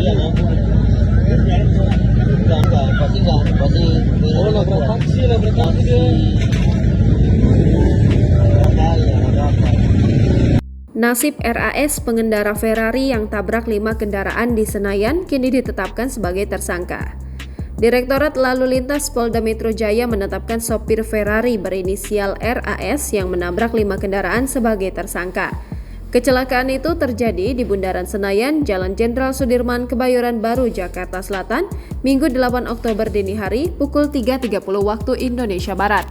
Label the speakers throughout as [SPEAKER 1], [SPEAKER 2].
[SPEAKER 1] Iya, enggak, pasti oh nabrak taksi dia.
[SPEAKER 2] Nasib RAS pengendara Ferrari yang tabrak 5 kendaraan di Senayan kini ditetapkan sebagai tersangka. Direktorat Lalu Lintas Polda Metro Jaya menetapkan sopir Ferrari berinisial RAS yang menabrak 5 kendaraan sebagai tersangka. Kecelakaan itu terjadi di Bundaran Senayan, Jalan Jenderal Sudirman, Kebayoran Baru, Jakarta Selatan, Minggu 8 Oktober dini hari pukul 3.30 waktu Indonesia Barat.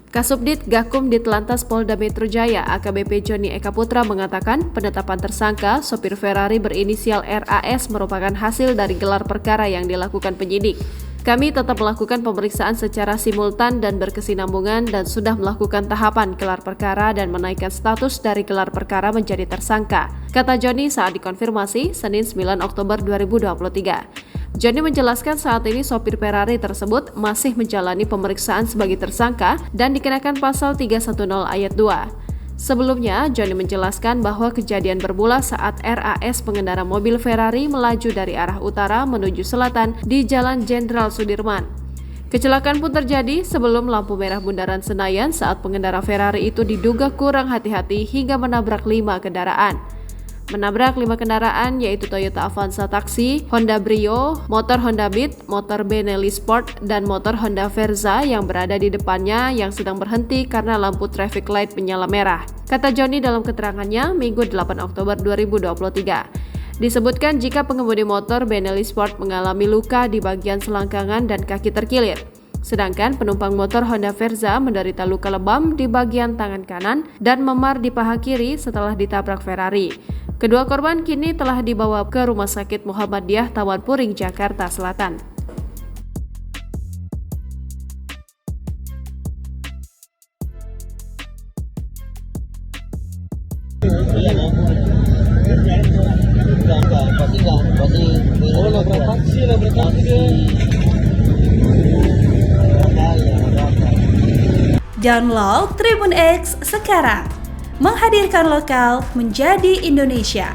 [SPEAKER 2] Kasubdit Gakum Ditlantas Polda Metro Jaya AKBP Joni Eka Putra mengatakan penetapan tersangka sopir Ferrari berinisial RAS merupakan hasil dari gelar perkara yang dilakukan penyidik. Kami tetap melakukan pemeriksaan secara simultan dan berkesinambungan dan sudah melakukan tahapan gelar perkara dan menaikkan status dari gelar perkara menjadi tersangka, kata Joni saat dikonfirmasi Senin 9 Oktober 2023. Joni menjelaskan saat ini sopir Ferrari tersebut masih menjalani pemeriksaan sebagai tersangka dan dikenakan pasal 310 ayat 2. Sebelumnya, Joni menjelaskan bahwa kejadian bermula saat RAS pengendara mobil Ferrari melaju dari arah utara menuju selatan di Jalan Jenderal Sudirman. Kecelakaan pun terjadi sebelum lampu merah Bundaran Senayan saat pengendara Ferrari itu diduga kurang hati-hati hingga menabrak 5 kendaraan. Menabrak 5 kendaraan yaitu Toyota Avanza Taxi, Honda Brio, motor Honda Beat, motor Benelli Sport, dan motor Honda Verza yang berada di depannya yang sedang berhenti karena lampu traffic light menyala merah. Kata Joni dalam keterangannya Minggu 8 Oktober 2023. Disebutkan jika pengemudi motor Benelli Sport mengalami luka di bagian selangkangan dan kaki terkilir. Sedangkan penumpang motor Honda Verza menderita luka lebam di bagian tangan kanan dan memar di paha kiri setelah ditabrak Ferrari. Kedua korban kini telah dibawa ke Rumah Sakit Muhammadiyah Tawan Puring, Jakarta Selatan.
[SPEAKER 1] Pasti oh nabrak taksi dia.
[SPEAKER 3] Download Tribun X sekarang, menghadirkan lokal menjadi Indonesia.